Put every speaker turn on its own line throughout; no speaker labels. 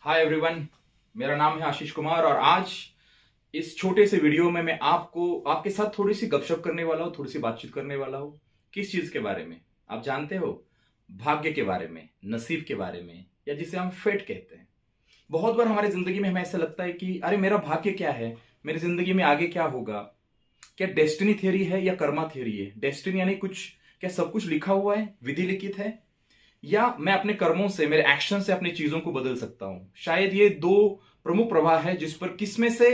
Hi everyone, मेरा नाम है आशीष कुमार और आज इस छोटे से वीडियो में मैं आपके साथ थोड़ी सी गपशप करने वाला हूँ, थोड़ी सी बातचीत करने वाला हूँ। किस चीज के बारे में आप जानते हो? भाग्य के बारे में, नसीब के बारे में, या जिसे हम फेट कहते हैं। बहुत बार हमारी जिंदगी में हमें ऐसा लगता है कि अरे मेरा भाग्य क्या है, मेरी जिंदगी में आगे क्या होगा। क्या डेस्टिनी थ्योरी है या कर्मा थ्योरी है? डेस्टिनी यानी कुछ, क्या सब कुछ लिखा हुआ है, विधि लिखित है, या मैं अपने कर्मों से, मेरे एक्शन से अपनी चीजों को बदल सकता हूं? शायद ये दो प्रमुख प्रवाह है जिस पर किस में से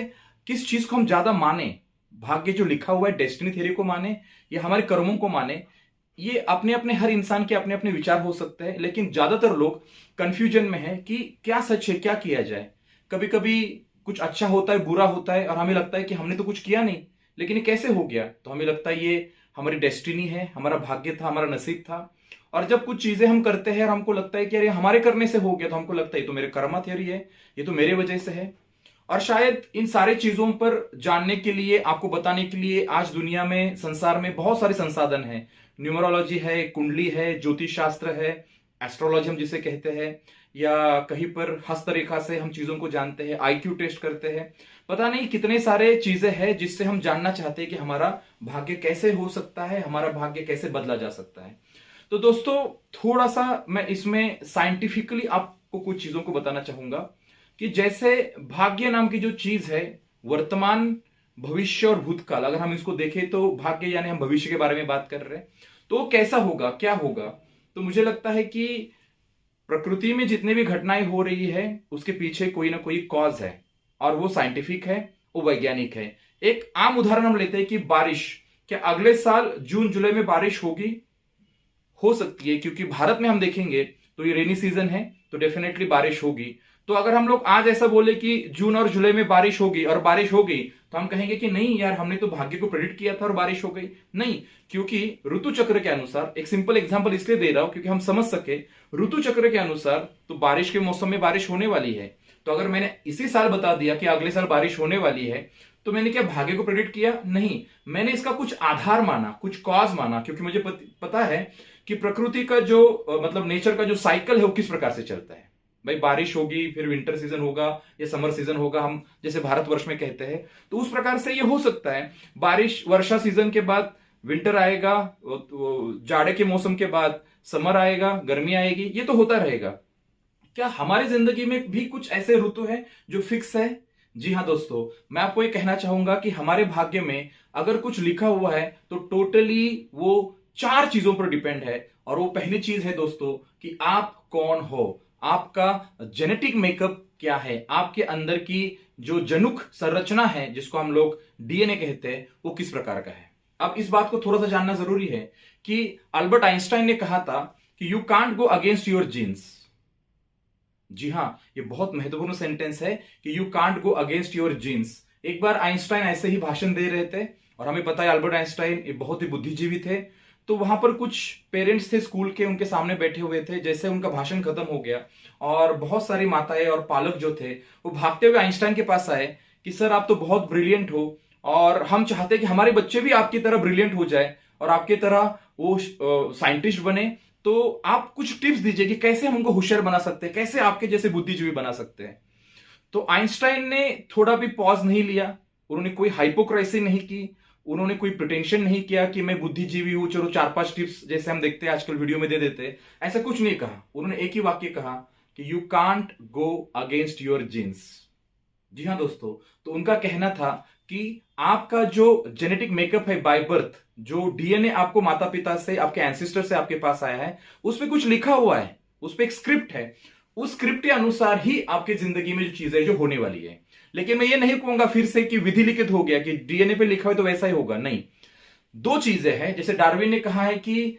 किस चीज को हम ज्यादा माने। भाग्य जो लिखा हुआ है, डेस्टिनी थ्योरी को माने या हमारे कर्मों को माने। ये अपने अपने हर इंसान के अपने अपने विचार हो सकते हैं, लेकिन ज्यादातर लोग कंफ्यूजन में है कि क्या सच है, क्या किया जाए। कभी कभी कुछ अच्छा होता है, बुरा होता है, और हमें लगता है कि हमने तो कुछ किया नहीं, लेकिन ये कैसे हो गया। तो हमें लगता है ये हमारी डेस्टिनी है, हमारा भाग्य था, हमारा नसीब था। और जब कुछ चीजें हम करते हैं और हमको लगता है कि अरे हमारे करने से हो गया, तो हमको लगता है ये तो मेरे कर्मा थ्योरी है, ये तो मेरे वजह से है। और शायद इन सारे चीजों पर जानने के लिए, आपको बताने के लिए आज दुनिया में, संसार में बहुत सारे संसाधन हैं। न्यूमरोलॉजी है, कुंडली है, ज्योतिष शास्त्र है, एस्ट्रोलॉजी हम जिसे कहते हैं, या कहीं पर हस्तरेखा से हम चीजों को जानते हैं, आईक्यू टेस्ट करते हैं। पता नहीं कितने सारे चीजें हैं जिससे हम जानना चाहते हैं कि हमारा भाग्य कैसे हो सकता है, हमारा भाग्य कैसे बदला जा सकता है। तो दोस्तों, थोड़ा सा मैं इसमें साइंटिफिकली आपको कुछ चीजों को बताना चाहूंगा कि जैसे भाग्य नाम की जो चीज है, वर्तमान, भविष्य और भूतकाल, अगर हम इसको देखें तो भाग्य यानी हम भविष्य के बारे में बात कर रहे हैं, तो वो कैसा होगा, क्या होगा। तो मुझे लगता है कि प्रकृति में जितने भी घटनाएं हो रही है उसके पीछे कोई ना कोई कॉज है, और वो साइंटिफिक है, वो वैज्ञानिक है। एक आम उदाहरण हम लेते हैं कि बारिश, क्या अगले साल जून जुलाई में बारिश होगी? हो सकती है, क्योंकि भारत में हम देखेंगे तो ये रेनी सीजन है, तो डेफिनेटली बारिश होगी। तो अगर हम लोग आज ऐसा बोले कि जून और जुलाई में बारिश होगी और बारिश हो गई, तो हम कहेंगे कि नहीं यार, हमने तो भाग्य को प्रेडिक्ट किया था और बारिश हो गई। नहीं, क्योंकि ऋतु चक्र के अनुसार, एक सिंपल एग्जांपल इसलिए दे रहा हूं क्योंकि हम समझ सके, ऋतु चक्र के अनुसार तो बारिश के मौसम में बारिश होने वाली है। तो अगर मैंने इसी साल बता दिया कि अगले साल बारिश होने वाली है, तो मैंने क्या भाग्य को प्रेडिक्ट किया? नहीं, मैंने इसका कुछ आधार माना, कुछ कॉज माना, क्योंकि मुझे पता है कि प्रकृति का जो मतलब नेचर का जो साइकिल है वो किस प्रकार से चलता है। भाई बारिश होगी, फिर विंटर सीजन होगा या समर सीजन होगा, हम जैसे भारतवर्ष में कहते हैं, तो उस प्रकार से ये हो सकता है। बारिश, वर्षा सीजन के बाद विंटर आएगा, जाड़े के मौसम के बाद समर आएगा, गर्मी आएगी, ये तो होता रहेगा। क्या हमारी जिंदगी में भी कुछ ऐसे ऋतु है जो फिक्स है? जी हाँ दोस्तों, मैं आपको ये कहना चाहूंगा कि हमारे भाग्य में अगर कुछ लिखा हुआ है तो टोटली वो चार चीजों पर डिपेंड है। और वो पहली चीज है दोस्तों कि आप कौन हो, आपका जेनेटिक मेकअप क्या है, आपके अंदर की जो जनुक संरचना है, जिसको हम लोग डीएनए कहते हैं, वो किस प्रकार का है। अब इस बात को थोड़ा सा जानना जरूरी है कि अल्बर्ट आइंस्टाइन ने कहा था कि you can't go against your genes. जी हाँ, ये बहुत महत्वपूर्ण सेंटेंस है कि you can't go against your genes. एक बार आइंस्टाइन ऐसे ही भाषण दे रहे थे, और हमें पता है अल्बर्ट आइंस्टाइन ये बहुत ही बुद्धिजीवी थे। तो वहां पर कुछ पेरेंट्स थे स्कूल के, उनके सामने बैठे हुए थे। जैसे उनका भाषण खत्म हो गया और बहुत सारी माताएं और पालक जो थे वो भागते हुए आइंस्टाइन के पास आए कि सर आप तो बहुत ब्रिलियंट हो, और हम चाहते हैं कि हमारे बच्चे भी आपकी तरह ब्रिलियंट हो जाए और आपकी तरह वो साइंटिस्ट बने। तो आप कुछ टिप्स दीजिए कि कैसे हम उनको होशियार बना सकते हैं, कैसे आपके जैसे बुद्धिजीवी बना सकते हैं। तो आइंस्टाइन ने थोड़ा भी पॉज नहीं लिया, उन्होंने कोई हाइपोक्रेसी नहीं की, उन्होंने कोई प्रिटेंशन नहीं किया कि मैं बुद्धिजीवी हूं, चलो 4-5 टिप्स जैसे हम देखते हैं आजकल वीडियो में दे देते हैं, ऐसा कुछ नहीं कहा। उन्होंने एक ही वाक्य कहा कि you can't go against your genes. जी हाँ दोस्तों, तो उनका कहना था कि आपका जो जेनेटिक मेकअप है बाय बर्थ, जो डीएनए आपको माता पिता से, आपके एंसेस्टर से आपके पास आया है, उस पर कुछ लिखा हुआ है, उस पर एक स्क्रिप्ट है। उस स्क्रिप्ट के अनुसार ही आपकी जिंदगी में जो चीजें जो होने वाली है। लेकिन मैं ये नहीं कहूंगा फिर से कि विधि लिखित हो गया, कि डीएनए पे लिखा हुआ तो वैसा ही होगा, नहीं। दो चीजें हैं, जैसे डार्विन ने कहा है कि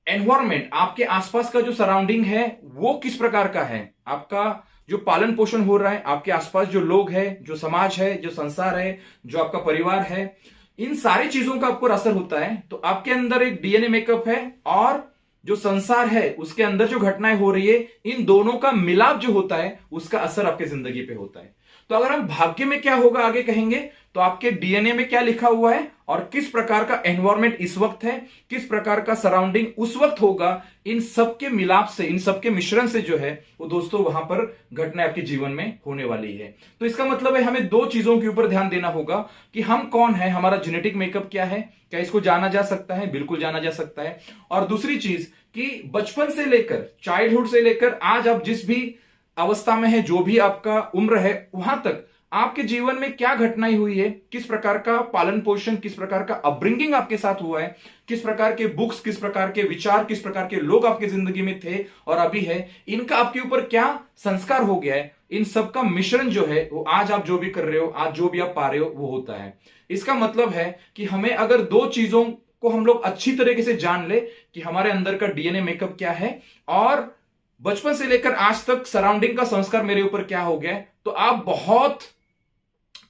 एनवायरमेंट, आपके आसपास का जो सराउंडिंग है वो किस प्रकार का है, आपका जो पालन पोषण हो रहा है, आपके आसपास जो लोग हैं, जो समाज है, जो संसार है, जो आपका परिवार है, इन सारी चीजों का आपको असर होता है। तो आपके अंदर एक डीएनए मेकअप है, और जो संसार है उसके अंदर जो घटनाएं हो रही है, इन दोनों का मिलाप जो होता है उसका असर आपके जिंदगी पे होता है। तो अगर हम भाग्य में क्या होगा आगे कहेंगे, तो आपके डीएनए में क्या लिखा हुआ है और किस प्रकार का एनवायरमेंट इस वक्त है, किस प्रकार का सराउंडिंग उस वक्त होगा, इन सब के मिलाप से, इन सब के मिश्रण से जो है वो दोस्तों वहां पर घटना आपके जीवन में होने वाली है। तो इसका मतलब है हमें दो चीजों के ऊपर ध्यान देना होगा कि हम कौन है, हमारा जेनेटिक मेकअप क्या है, क्या इसको जाना जा सकता है? बिल्कुल जाना जा सकता है। और दूसरी चीज कि बचपन से लेकर, चाइल्डहुड से लेकर आज आप जिस भी अवस्था में है, जो भी आपका उम्र है, वहां तक आपके जीवन में क्या घटनाएं हुई है, किस प्रकार का पालन पोषण, किस प्रकार का अपब्रिंगिंग आपके साथ हुआ है, किस प्रकार के बुक्स, किस प्रकार के विचार, किस प्रकार के लोग आपकी जिंदगी में थे और अभी है, इनका आपके ऊपर क्या संस्कार हो गया है, इन सब का मिश्रण जो है वो आज आप जो भी कर रहे हो, आज जो भी आप पा रहे हो, वो होता है। इसका मतलब है कि हमें अगर दो चीजों को हम लोग अच्छी तरीके से जान ले कि हमारे अंदर का डीएनए मेकअप क्या है और बचपन से लेकर आज तक सराउंडिंग का संस्कार मेरे ऊपर क्या हो गया है, तो आप बहुत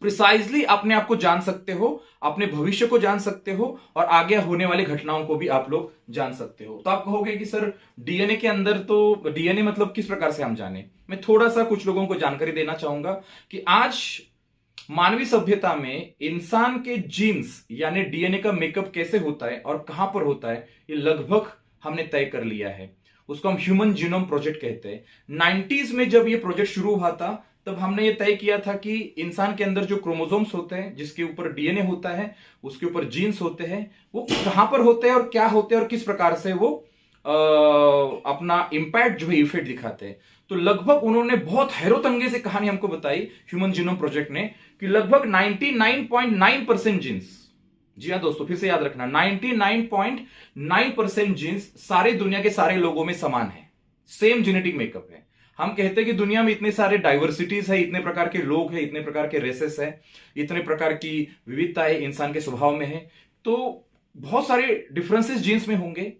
प्रिसाइजली अपने आप को जान सकते हो, अपने भविष्य को जान सकते हो और आगे होने वाली घटनाओं को भी आप लोग जान सकते हो। तो आप कहोगे कि सर डीएनए के अंदर, तो डीएनए मतलब किस प्रकार से हम जाने? मैं थोड़ा सा कुछ लोगों को जानकारी देना चाहूंगा कि आज मानवीय सभ्यता में इंसान के जीन्स यानी डीएनए का मेकअप कैसे होता है और कहां पर होता है, ये लगभग हमने तय कर लिया है। उसको हम ह्यूमन जीनोम प्रोजेक्ट कहते हैं। 90s में जब ये प्रोजेक्ट शुरू हुआ था, तब हमने ये तय किया था कि इंसान के अंदर जो क्रोमोसोम्स होते हैं, जिसके ऊपर डीएनए होता है, उसके ऊपर जीन्स होते हैं, वो कहां पर होते हैं और क्या होते हैं और किस प्रकार से वो अपना इंपैक्ट जो है, इफेक्ट दिखाते हैं। तो लगभग उन्होंने बहुत हैरतअंगे से कहानी हमको बताई ह्यूमन जीनोम प्रोजेक्ट ने कि लगभग 99.9% जीन्स, जी हाँ दोस्तों, फिर से याद रखना, 99.9% जीन्स सारी दुनिया के सारे लोगों में समान है, सेम जेनेटिक मेकअप है। हम कहते हैं कि दुनिया में इतने सारे डाइवर्सिटीज है, इतने प्रकार के लोग हैं, इतने प्रकार के रेसेस है, इतने प्रकार की विविधताएं इंसान के स्वभाव में है, तो बहुत सारे डिफरेंसेस जीन्स में होंगे।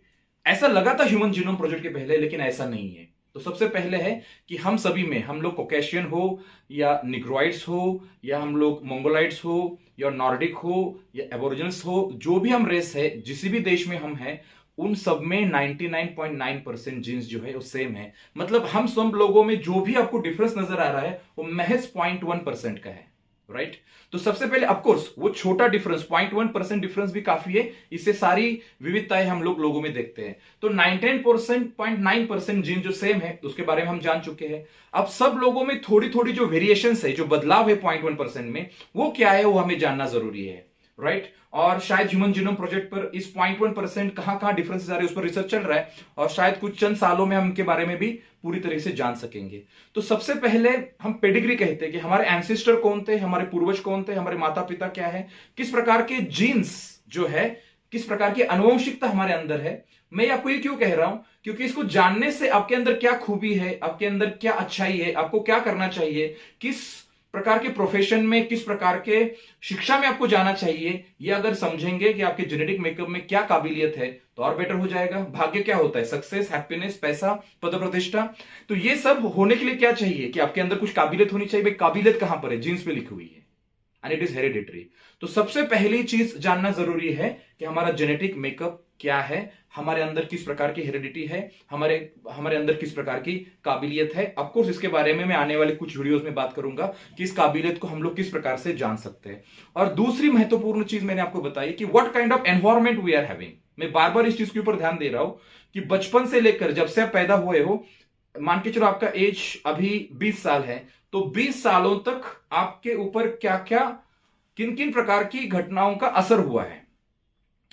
ऐसा लगा था ह्यूमन जीनोम प्रोजेक्ट के पहले, लेकिन ऐसा नहीं है। तो सबसे पहले है कि हम सभी में, हम लोग कॉकेशियन हो या निग्रोइड्स हो या हम लोग मंगोलाइड्स हो या नॉर्डिक हो या एबोरिजिनल्स हो, जो भी हम रेस है, जिस भी देश में हम हैं, उन सब में 99.9% जीन्स जो है वो सेम है। मतलब हम सब लोगों में जो भी आपको डिफरेंस नजर आ रहा है वो महज 0.1% का है, राइट? तो सबसे पहले ऑफकोर्स वो छोटा डिफरेंस 0.1% डिफरेंस भी काफी है, इससे सारी विविधताएं हम लोगों में देखते हैं। तो 99.9% जीन जो सेम है उसके बारे में हम जान चुके हैं। अब सब लोगों में थोड़ी थोड़ी जो वेरिएशंस है, जो बदलाव है 0.1% में, वो क्या है वो हमें जानना जरूरी है, राइट? और शायद ह्यूमन जीनोम प्रोजेक्ट पर इस 0.1% कहां डिफरेंसेस आ रहे हैं उस पर रिसर्च चल रहा है और शायद कुछ चंद सालों में हम इनके बारे में भी पूरी तरह से जान सकेंगे। तो सबसे पहले हम पेडिग्री कहते हैं कि हमारे एंसेस्टर कौन थे, हमारे पूर्वज कौन थे, हमारे माता पिता क्या है, किस प्रकार के जीन्स जो है, किस प्रकार की अनुवंशिकता हमारे अंदर है। मैं आपको ये क्यों कह रहा हूं, क्योंकि इसको जानने से आपके अंदर क्या खूबी है, आपके अंदर क्या अच्छाई है, आपको क्या करना चाहिए, किस प्रकार के प्रोफेशन में, किस प्रकार के शिक्षा में आपको जाना चाहिए, ये अगर समझेंगे कि आपके जेनेटिक मेकअप में क्या काबिलियत है, तो और बेटर हो जाएगा। भाग्य क्या होता है? सक्सेस, हैप्पीनेस, पैसा, पद प्रतिष्ठा। तो ये सब होने के लिए क्या चाहिए कि आपके अंदर कुछ काबिलियत होनी चाहिए। भाई काबिलियत कहां पर है? जीन्स पे लिखी हुई है एंड इट इज हेरिडिटरी। तो सबसे पहली चीज जानना जरूरी है कि हमारा जेनेटिक मेकअप क्या है, हमारे अंदर किस प्रकार की हेरिडिटी है, हमारे अंदर किस प्रकार की काबिलियत है। ऑफ कोर्स इसके बारे में मैं आने वाले कुछ वीडियोस में बात करूंगा कि इस काबिलियत को हम लोग किस प्रकार से जान सकते हैं। और दूसरी महत्वपूर्ण चीज मैंने आपको बताई कि what kind of environment we are having. मैं बार बार इस चीज के ऊपर ध्यान दे रहा हूं कि बचपन से लेकर जब से आप पैदा हुए हो, मान के चलो आपका एज अभी 20 साल है, तो 20 सालों तक आपके ऊपर क्या क्या, किन किन प्रकार की घटनाओं का असर हुआ है।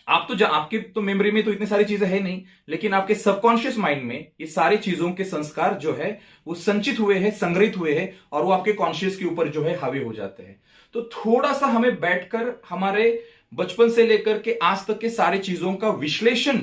आपकी तो मेमोरी में तो इतनी सारी चीजें है नहीं, लेकिन आपके सबकॉन्शियस माइंड में ये सारी चीजों के संस्कार जो है वो संचित हुए हैं, संग्रहित हुए हैं और वो आपके कॉन्शियस के ऊपर जो है हावी हो जाते हैं। तो थोड़ा सा हमें बैठकर हमारे बचपन से लेकर के आज तक के सारी चीजों का विश्लेषण,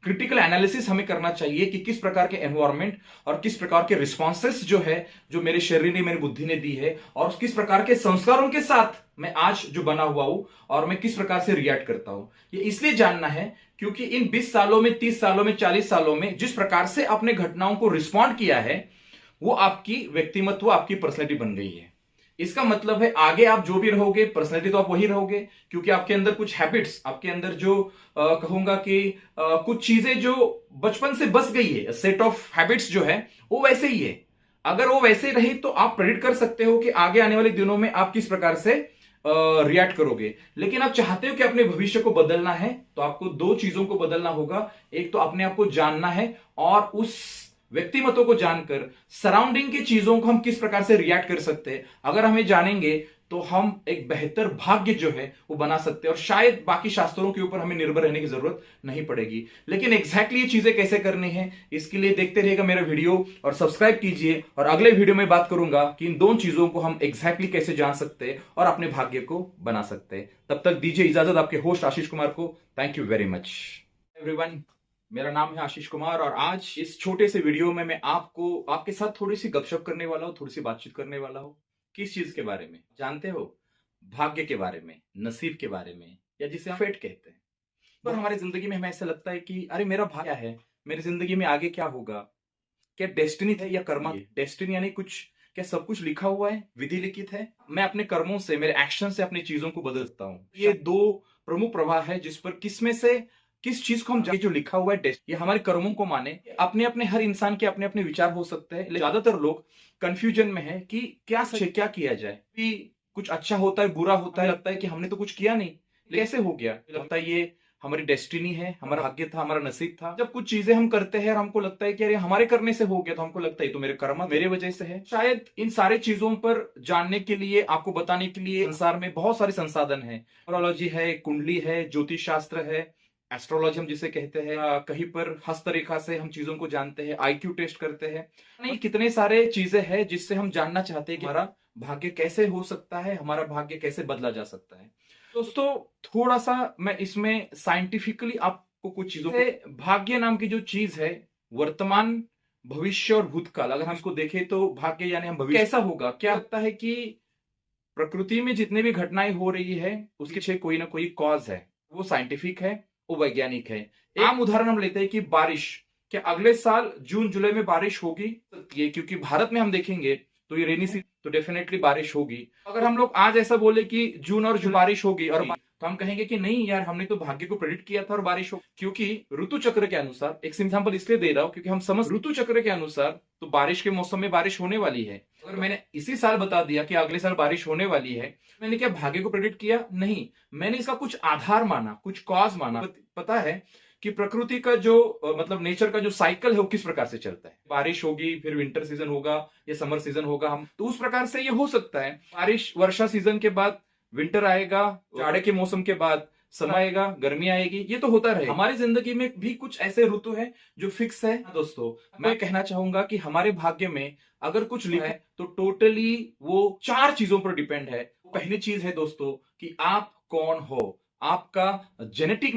क्रिटिकल एनालिसिस हमें करना चाहिए कि किस प्रकार के एनवायरमेंट और किस प्रकार के रिस्पॉन्सेस जो है, जो मेरे शरीर ने, मेरी बुद्धि ने दी है, और किस प्रकार के संस्कारों के साथ मैं आज जो बना हुआ हूं और मैं किस प्रकार से रिएक्ट करता हूं। ये इसलिए जानना है क्योंकि इन 20 सालों में, 30 सालों में, 40 सालों में जिस प्रकार से आपने घटनाओं को रिस्पॉन्ड किया है, वो आपकी व्यक्तिमत्व, आपकी पर्सनैलिटी बन गई है। इसका मतलब है आगे आप जो भी रहोगे, पर्सनैलिटी तो आप वही रहोगे, क्योंकि आपके अंदर कुछ हैबिट्स, आपके अंदर जो कहूंगा कि कुछ चीजें जो बचपन से बस गई है, सेट ऑफ हैबिट्स जो है वो वैसे ही है। अगर वो वैसे रही तो आप प्रेडिक्ट कर सकते हो कि आगे आने वाले दिनों में आप किस प्रकार से रिएक्ट करोगे। लेकिन आप चाहते हो कि अपने भविष्य को बदलना है तो आपको दो चीजों को बदलना होगा। एक तो अपने आप को जानना है और उस व्यक्तिमत्व को जानकर सराउंडिंग की चीजों को हम किस प्रकार से रिएक्ट कर सकते हैं। अगर हमें जानेंगे तो हम एक बेहतर भाग्य जो है वो बना सकते हैं और शायद बाकी शास्त्रों के ऊपर हमें निर्भर रहने की जरूरत नहीं पड़ेगी। लेकिन एग्जैक्टली ये चीजें कैसे करनी है इसके लिए देखते रहिएगा मेरा वीडियो और सब्सक्राइब कीजिए। और अगले वीडियो में बात करूंगा कि इन दोनों चीजों को हम एग्जैक्टली कैसे जान सकते हैं और अपने भाग्य को बना सकते हैं। तब तक दीजिए इजाजत आपके होस्ट आशीष कुमार को। Thank you very much everyone. मेरा नाम है आशीष कुमार और आज इस छोटे से वीडियो में मैं आपको आपके साथ थोड़ी सी गपशप करने वाला हूं, थोड़ी सी बातचीत करने वाला हूं। किस चीज के बारे में जानते हो? भाग्य के बारे में, नसीब के बारे में, या जिसे हम फेट कहते हैं। पर हमारी जिंदगी में हमें ऐसा लगता है कि अरे मेरा भाग्य क्या है, मेरी जिंदगी में आगे क्या होगा, क्या डेस्टिनी है या कर्म? डेस्टिनी यानी कुछ, क्या सब कुछ लिखा हुआ है, विधि लिखित है? मैं अपने कर्मों से, मेरे एक्शन से अपनी चीजों को बदल सकता हूँ। ये दो प्रमुख प्रवाह है जिस पर किस में से किस चीज को हम जो लिखा हुआ है ये हमारे कर्मों को माने। अपने अपने हर इंसान के अपने अपने विचार हो सकते हैं, लेकिन ज्यादातर लोग कंफ्यूजन में है कि क्या सच है, क्या किया जाए। कि कुछ अच्छा होता है, बुरा होता है, लगता है कि हमने तो कुछ किया नहीं, कैसे हो गया? लगता है ये हमारी डेस्टिनी है, हमारा भाग्य था, हमारा नसीब था। जब कुछ चीजें हम करते हैं और हमको लगता है कि अरे हमारे करने से हो गया, तो हमको लगता है तो मेरे कर्म मेरे वजह से है। शायद इन सारे चीजों पर जानने के लिए, आपको बताने के लिए संसार में बहुत सारे संसाधन है। न्यूमरोलॉजी है, कुंडली है, ज्योतिष शास्त्र है, एस्ट्रोलॉजी हम जिसे कहते हैं, कहीं पर हस्तरेखा से हम चीजों को जानते हैं, आईक्यू टेस्ट करते हैं। नहीं, कितने सारे चीजें हैं जिससे हम जानना चाहते हैं कि हमारा भाग्य कैसे हो सकता है, हमारा भाग्य कैसे बदला जा सकता है। दोस्तों, थोड़ा सा मैं इसमें साइंटिफिकली आपको कुछ चीजों को, भाग्य नाम की जो चीज है, वर्तमान, भविष्य और भूतकाल, अगर हम इसको देखें तो भाग्य यानी हम भविष्य कैसा होगा। क्या लगता है कि प्रकृति में जितने भी घटनाएं हो रही है उसके पीछे कोई ना कोई कॉज है, वो साइंटिफिक है, वो वैज्ञानिक है। आम उदाहरण हम लेते हैं कि बारिश, क्या अगले साल जून जुलाई में बारिश होगी? ये क्योंकि भारत में हम देखेंगे तो ये रेनी सीजन, तो डेफिनेटली बारिश होगी। अगर हम लोग आज ऐसा बोले कि जून और जुलाई बारिश होगी, और तो हम कहेंगे कि नहीं यार, हमने तो भाग्य को प्रेडिक्ट किया था और बारिश हो। क्योंकि ऋतु चक्र के अनुसार, एक एग्जांपल इसलिए दे रहा हूं क्योंकि हम समझ ऋतु चक्र के अनुसार तो बारिश के मौसम में बारिश होने वाली है। अगर मैंने इसी साल बता दिया कि अगले साल बारिश होने वाली है, मैंने क्या भाग्य को प्रेडिक्ट किया? नहीं, मैंने इसका कुछ आधार माना, कुछ कॉज माना। पता है कि प्रकृति का जो मतलब नेचर का जो साइकिल है वो किस प्रकार से चलता है। बारिश होगी, फिर विंटर सीजन होगा या समर सीजन होगा, हम तो उस प्रकार से ये हो सकता है। बारिश, वर्षा सीजन के बाद विंटर आएगा, जाड़े के मौसम के बाद समय आएगा, गर्मी आएगी, ये तो होता रहे। हमारी जिंदगी में भी कुछ ऐसे ऋतु है जो फिक्स है। दोस्तों, मैं कहना चाहूंगा कि हमारे भाग्य में अगर कुछ लिखा है तो टोटली वो चार चीजों पर डिपेंड है। पहली चीज है दोस्तों कि आप कौन हो, आपका जेनेटिक